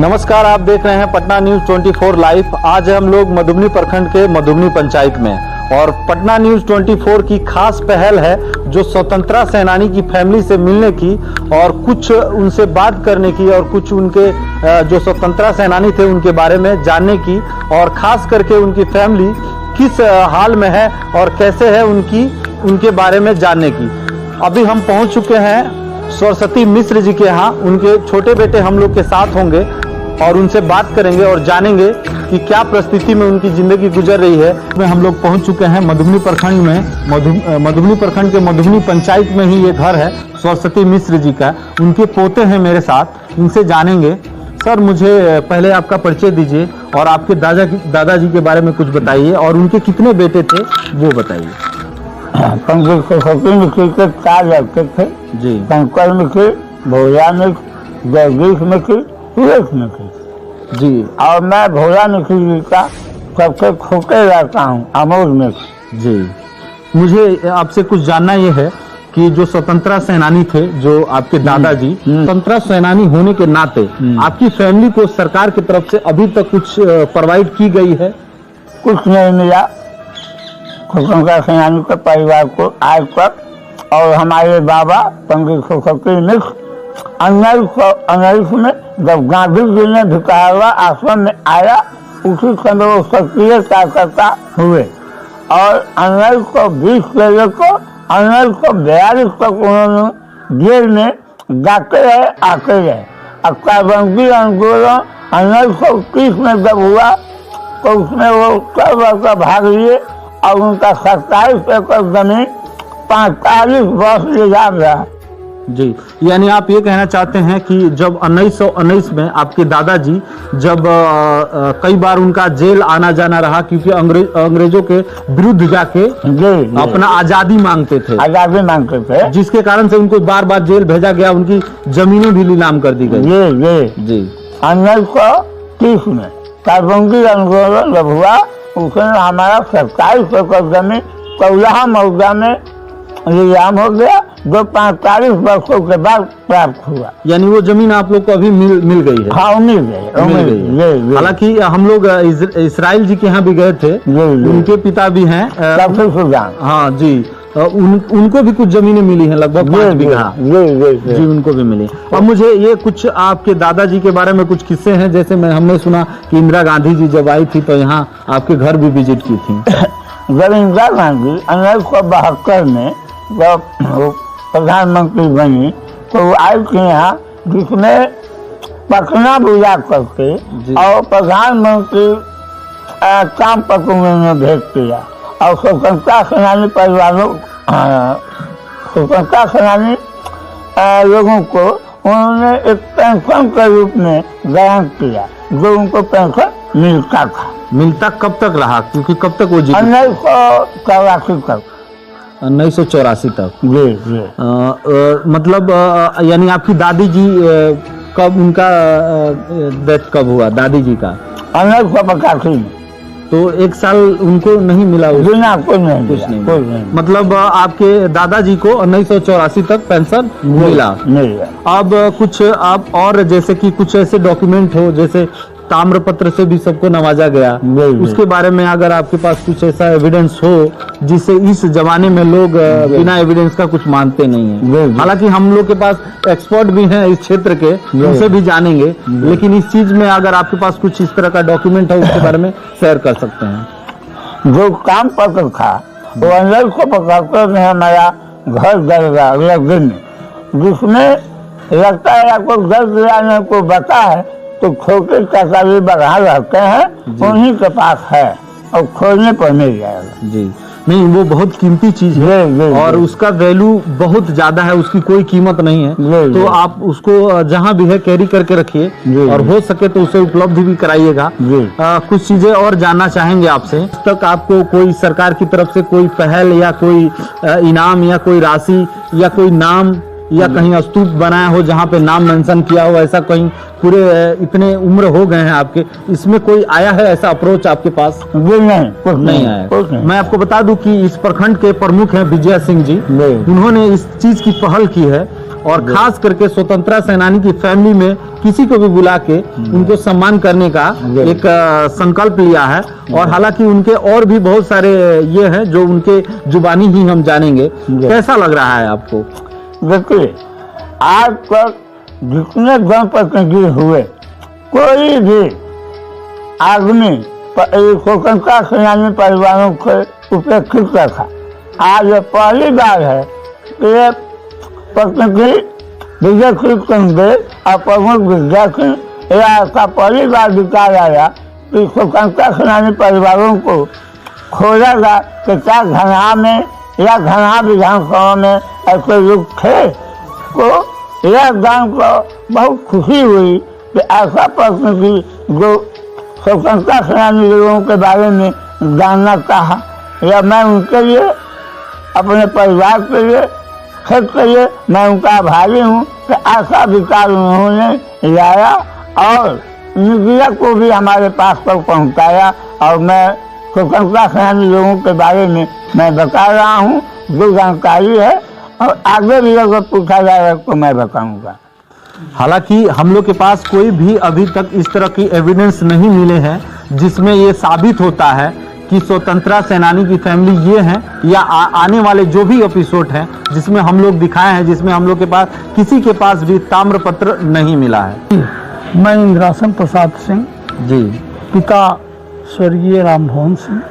नमस्कार, आप देख रहे हैं पटना न्यूज 24 लाइव। आज हम लोग मधुबनी प्रखंड के मधुबनी पंचायत में और पटना न्यूज 24 की खास पहल है जो स्वतंत्रता सेनानी की फैमिली से मिलने की और कुछ उनसे बात करने की और कुछ उनके जो स्वतंत्रता सेनानी थे उनके बारे में जानने की और खास करके उनकी फैमिली किस हाल में है और कैसे है उनके बारे में जानने की। अभी हम पहुंच चुके हैं सरस्वती मिश्र जी के यहाँ। उनके छोटे बेटे हम लोग के साथ होंगे और उनसे बात करेंगे और जानेंगे कि क्या परिस्थिति में उनकी जिंदगी गुजर रही है। में हम लोग पहुंच चुके हैं मधुबनी प्रखंड में, मधुबनी प्रखंड के मधुबनी पंचायत में ही ये घर है सरस्वती मिश्र जी का। उनके पोते हैं मेरे साथ, इनसे जानेंगे। सर, मुझे पहले आपका परिचय दीजिए और आपके दादाजी के बारे में कुछ बताइए और उनके कितने बेटे थे वो बताइए। सरस्वती मिश्र के 4 लड़के थे जी। शंकर मिश्र, भोला मिश्र, जगदीश मिश्र, सुरेश मिश्र जी। और मैं भोला मिश्र जी का सबसे छोटे लड़का हूँ, अमोद मिश्र जी। मुझे आपसे कुछ जानना ये है कि जो स्वतंत्रता सेनानी थे, जो आपके दादाजी स्वतंत्रता सेनानी होने के नाते आपकी फैमिली को सरकार की तरफ से अभी तक कुछ प्रोवाइड की गई है? कुछ नहीं मिला स्वतंत्रता सेनानी के परिवार को आज तक। और हमारे बाबा पंडित सरस्वती मिश्र 1919 में जब गांधी जी ने भिखारवा आश्रम में आया उसी समय वो सक्रिय कार्यकर्ता हुए और 1920 से लेकर 1942 तक उन्होंने जेल में जाते रहे आते रहे। अक्काबंदी आंदोलन 1930 में जब हुआ तो उसमें वो सब वर्ग भाग लिए और उनका 27 एकड़ जमीन 45 वर्ष लिहाज रहा। जी, यानी आप ये कहना चाहते हैं कि जब 1919 में आपके दादाजी जब कई बार उनका जेल आना जाना रहा क्योंकि अंग्रेजों के विरुद्ध जाके अपना आजादी मांगते थे, जिसके कारण से उनको बार बार जेल भेजा गया, उनकी जमीनें भी नीलाम कर दी गई। जी 1930 में कारबंदी आंदोलन जब हुआ उसमें हमारा 27 एकड़ जमीन कौलाहा मौजा में नीलाम हो गया जो 45 वर्षों के बाद प्राप्त हुआ। यानी वो जमीन आप लोग को अभी मिल गई है? हाँ, मिल गई। हालांकि हम लोग इसराइल जी के यहाँ भी गए थे, उनके पिता भी हैं हाँ जी, उनको भी कुछ जमीनें मिली हैं, लगभग 5 बीघा जी, उनको भी मिली। और मुझे ये कुछ आपके दादाजी के बारे में कुछ किस्से हैं, जैसे हमने सुना कि इंदिरा गांधी जी जब आई थी तो यहाँ आपके घर भी विजिट की थी। जब इंदिरा गांधी 1972 में जब प्रधानमंत्री बनी तो वो आई थी यहाँ, जिसमें पटना बुला करके और प्रधानमंत्री काम पत्र ने भेज दिया और स्वतंत्रता सेनानी परिवारों स्वतंत्रता सेनानी लोगों को उन्होंने एक पेंशन के रूप में ग्रांट किया जो उनको पेंशन मिलता था। मिलता कब तक रहा, क्योंकि कब तक वो 1984 तक 1984 तक जी। मतलब यानी आपकी दादी जी कब उनका डेथ कब हुआ दादी जी का? 1985 में। तो 1 साल उनको नहीं मिला? कुछ नहीं। मतलब आपके दादाजी को 1984 तक पेंशन मिला। अब कुछ आप और जैसे कि कुछ ऐसे डॉक्यूमेंट हो जैसे ताम्र पत्र से भी सबको नवाजा गया, उसके बारे में अगर आपके पास कुछ ऐसा एविडेंस हो जिससे इस जमाने में लोग बिना एविडेंस का कुछ मानते नहीं है। हालांकि हम लोग के पास एक्सपर्ट भी हैं इस क्षेत्र के, उनसे भी जानेंगे, लेकिन इस चीज में अगर आपके पास कुछ इस तरह का डॉक्यूमेंट है उसके बारे में शेयर कर सकते हैं। जो काम पत्र था वो 1975 में हमारा घर जल दिन जिसमें लगता है आपको घर गिराने को बता है तो छोटे चाचा भी बढ़ा रहते हैं, उन्हीं के पास है और खोलने पर मिल जाएगा। जी नहीं, वो बहुत कीमती चीज है और उसका वैल्यू बहुत ज्यादा है, उसकी कोई कीमत नहीं है। तो आप उसको जहाँ भी है कैरी करके रखिए और हो सके तो उसे उपलब्ध भी कराइएगा। कुछ चीजें और जानना चाहेंगे आपसे। तक आपको कोई सरकार की तरफ से कोई पहल या कोई इनाम या कोई राशि या कोई नाम या कहीं स्तूप बनाया हो जहाँ पे नाम मेंशन किया हो, ऐसा कहीं पूरे इतने उम्र हो गए हैं आपके, इसमें कोई आया है ऐसा अप्रोच आपके पास? नहीं आया। मैं आपको बता दूं कि इस प्रखंड के प्रमुख हैं विजय सिंह जी, उन्होंने इस चीज की पहल की है और खास करके स्वतंत्रता सेनानी की फैमिली में किसी को भी बुला के उनको सम्मान करने का एक संकल्प लिया है। और हालांकि उनके और भी बहुत सारे ये हैं जो उनके जुबानी ही हम जानेंगे। कैसा लग रहा है आपको? देखिए, आज तक जितने जनप्रतिनिधि हुए, कोई भी आदमी स्वतंत्रता सेनानी परिवारों को उपेक्षित था। आज ये पहली बार है कि ये प्रतिनिधि विजय सिंह और प्रमुख विद्या सिंह, यह ऐसा पहली बार विचार आया कि स्वतंत्रता सेनानी परिवारों को खोजेगा कि क्या घना में या घना विधानसभा में ऐसे लोग थे। तो यह जानकर बहुत खुशी हुई कि ऐसा प्रतिनिधि जो स्वतंत्रता सेनानी लोगों के बारे में जानना चाहा, या मैं उनके लिए, अपने परिवार के लिए, खुद के लिए मैं उनका आभारी हूँ कि ऐसा विचार उन्होंने लाया और मीडिया को भी हमारे पास तक पहुँचाया। और मैं स्वतंत्रता सेनानी लोगों के बारे में मैं बता रहा हूँ जो जानकारी है, और आगे भी अगर पूछा जाएगा तो मैं बताऊँगा। हालांकि हम लोग के पास कोई भी अभी तक इस तरह की एविडेंस नहीं मिले हैं जिसमें ये साबित होता है कि स्वतंत्रता सेनानी की फैमिली ये हैं, या आने वाले जो भी एपिसोड हैं जिसमें हम लोग दिखाए हैं, जिसमें हम लोग के पास किसी के पास भी ताम्रपत्र नहीं मिला है। मैं इंद्रासन प्रसाद सिंह जी, पिता स्वर्गीय रामभवन सिंह।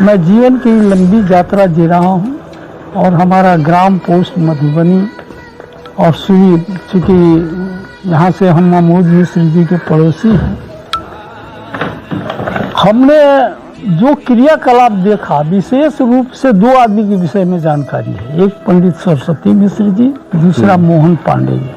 मैं जीवन की लंबी यात्रा जी रहा हूँ और हमारा ग्राम पोस्ट मधुबनी और चूँकि यहाँ से हम महमूद मिश्र जी के पड़ोसी हैं, हमने जो क्रियाकलाप देखा विशेष रूप से दो आदमी के विषय में जानकारी है। एक पंडित सरस्वती मिश्र जी, दूसरा मोहन पांडे जी।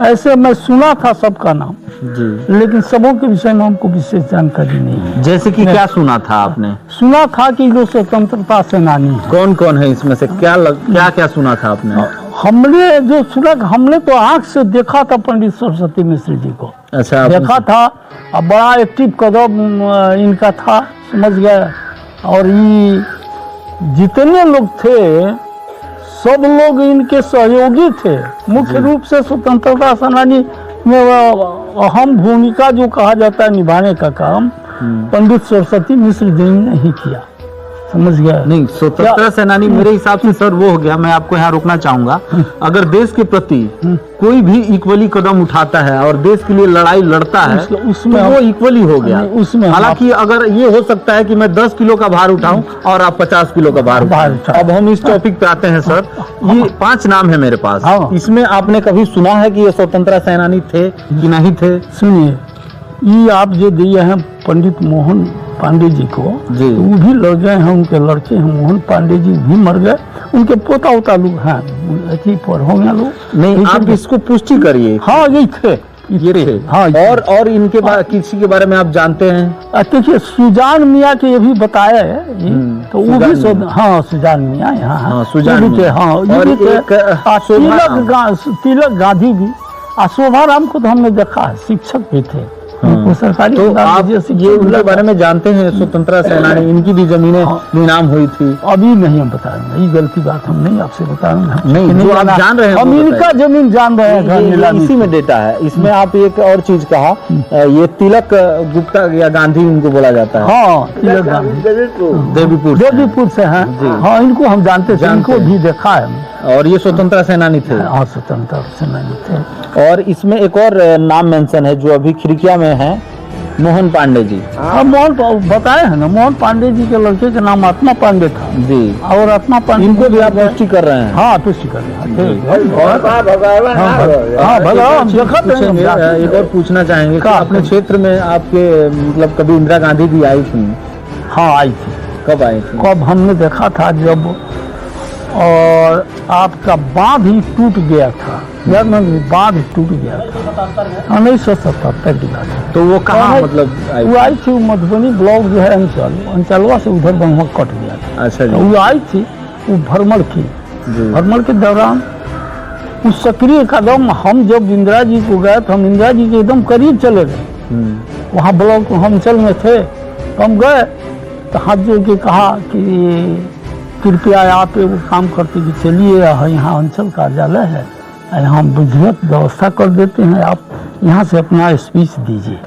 ऐसे मैं सुना था सबका नाम जी, लेकिन सबों के विषय में हमको विशेष जानकारी नहीं है। जैसे कि क्या सुना था आपने? सुना था कि जो स्वतंत्रता सेनानी है। कौन कौन है इसमें से? क्या सुना था आपने? हमने जो सुना, हमने तो आंख से देखा था पंडित सरस्वती मिश्र जी को। अच्छा, देखा था, अब बड़ा एक्टिव कदम इनका था, समझ गए। और ये जितने लोग थे सब लोग इनके सहयोगी थे। मुख्य रूप से स्वतंत्रता सेनानी में अहम भूमिका जो कहा जाता है निभाने का काम पंडित सरस्वती मिश्र जी ने ही किया, समझ गया। नहीं, स्वतंत्रता सेनानी मेरे हिसाब से सर वो हो गया। मैं आपको यहाँ रोकना चाहूंगा। अगर देश के प्रति कोई भी इक्वली कदम उठाता है और देश के लिए लड़ाई लड़ता है उसमें तो वो इक्वली हो गया। उसमें हालांकि अगर ये हो सकता है कि मैं 10 किलो का भार उठाऊं और आप 50 किलो का भार उठाएं। अब हम इस टॉपिक पे आते हैं सर। ये 5 नाम है मेरे पास। हाँ। इसमें आपने कभी सुना है कि ये स्वतंत्रता सेनानी थे कि नहीं थे? सुनिए, ये आप जो दिए हैं पंडित मोहन पांडे जी को, जी। तो वो भी लड़ गए हैं, उनके लड़के हैं मोहन पांडे जी भी मर गए, उनके पोता उता लोग हैं अथी पर हो गया लोग। नहीं, आप इसको पुष्टि करिए। हाँ, ये थे, ये थे। हाँ। और इनके किसी के बारे में आप जानते हैं? देखिए, सुजान मियाँ के ये भी बताया है ये, तो वो भी हाँ सुजान मियाँ यहाँ हाँ, सुजान ये भी थे। हाँ, ये और भी थे। एक तिलक गांधी भी, शोभा राम को तो हमने देखा है, शिक्षक भी थे। वो सरकारी तो आप ये उनके बारे में जानते हैं? स्वतंत्रता सेनानी, इनकी भी जमीनें नीलाम हुई थी। अभी नहीं हम बता रहे, ये गलती बात हम नहीं आपसे बता रहे। नहीं, जो आप जान रहे हैं हम इनका जमीन जान रहे हैं, इसी में डेटा है। इसमें आप एक और चीज कहा, ये तिलक गुप्ता या गांधी इनको बोला जाता है। हाँ, तिलक गांधी देवीपुर से हैं। हाँ, इनको हम जानते थे, इनको भी देखा है। और ये स्वतंत्रता सेनानी थे। हाँ, स्वतंत्रता सेनानी थे। और इसमें एक और नाम मेंशन है जो अभी खिड़किया में है, मोहन पांडे जी। हाँ, मोहन बताए हैं ना, मोहन पांडे जी के लड़के का नाम आत्मा पांडे था जी। और आत्मा पांडे, इनको भी आप पुष्टि कर रहे हैं? हाँ, पुष्टि कर रहे हैं। एक और पूछना चाहेंगे कि अपने क्षेत्र में आपके मतलब कभी इंदिरा गांधी भी आई थी? हाँ, आई थी। कब आई थी? कब हमने देखा था जब और आपका बांध ही टूट गया था, बांध टूट गया था 1977 की बात है। तो वो कहाँ मतलब वो आई थी? मधुबनी ब्लॉक जो है अंचलवा से उधर बंधुआ कट गया था। अच्छा जी। तो वो आई थी, वो भ्रमण की, भ्रमण के दौरान उस सक्रिय कदम, हम जब इंदिरा जी को गए तो हम इंदिरा जी के एकदम करीब चले गए। वहाँ ब्लॉक अंचल में थे, हम गए तो हाथ जोड़ के कहा कि कृपया आप वो काम करते कि चलिए यहाँ अंचल कार्यालय है, यहाँ विधिवत व्यवस्था कर देते हैं, आप यहाँ से अपना स्पीच दीजिए।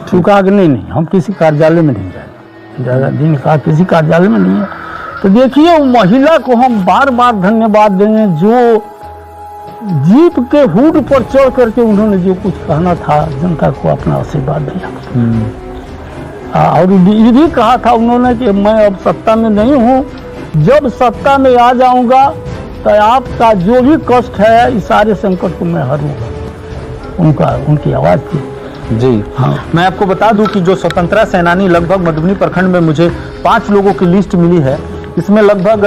चूका कि नहीं हम किसी कार्यालय में नहीं जाए, ज़्यादा दिन कहा किसी कार्यालय में नहीं है। तो देखिए, महिला को हम बार बार धन्यवाद देंगे जो जीप के हुड पर चढ़ करके उन्होंने जो कुछ कहना था जनता को अपना आशीर्वाद दिया। और ये भी कहा था उन्होंने कि मैं अब सत्ता में नहीं हूँ, जब सत्ता में आ जाऊंगा तो आपका जो भी कष्ट है इस सारे संकट को मैं हरूंगा। उनकी आवाज़ थी। जी हाँ, मैं आपको बता दूं कि जो स्वतंत्रता सेनानी लगभग मधुबनी प्रखंड में मुझे 5 लोगों की लिस्ट मिली है, इसमें लगभग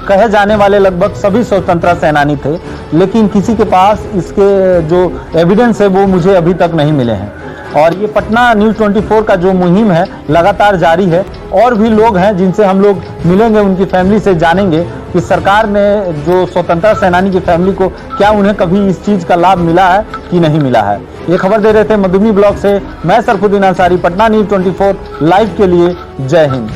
कहे जाने वाले लगभग सभी स्वतंत्रता सेनानी थे, लेकिन किसी के पास इसके जो एविडेंस है वो मुझे अभी तक नहीं मिले हैं। और ये पटना न्यूज़ 24 का जो मुहिम है लगातार जारी है। और भी लोग हैं जिनसे हम लोग मिलेंगे, उनकी फैमिली से जानेंगे कि सरकार ने जो स्वतंत्रता सेनानी की फैमिली को क्या उन्हें कभी इस चीज़ का लाभ मिला है कि नहीं मिला है। ये खबर दे रहे थे मधुबनी ब्लॉक से मैं सरफुद्दीन अंसारी, पटना न्यूज़ 24 लाइव के लिए। जय हिंद।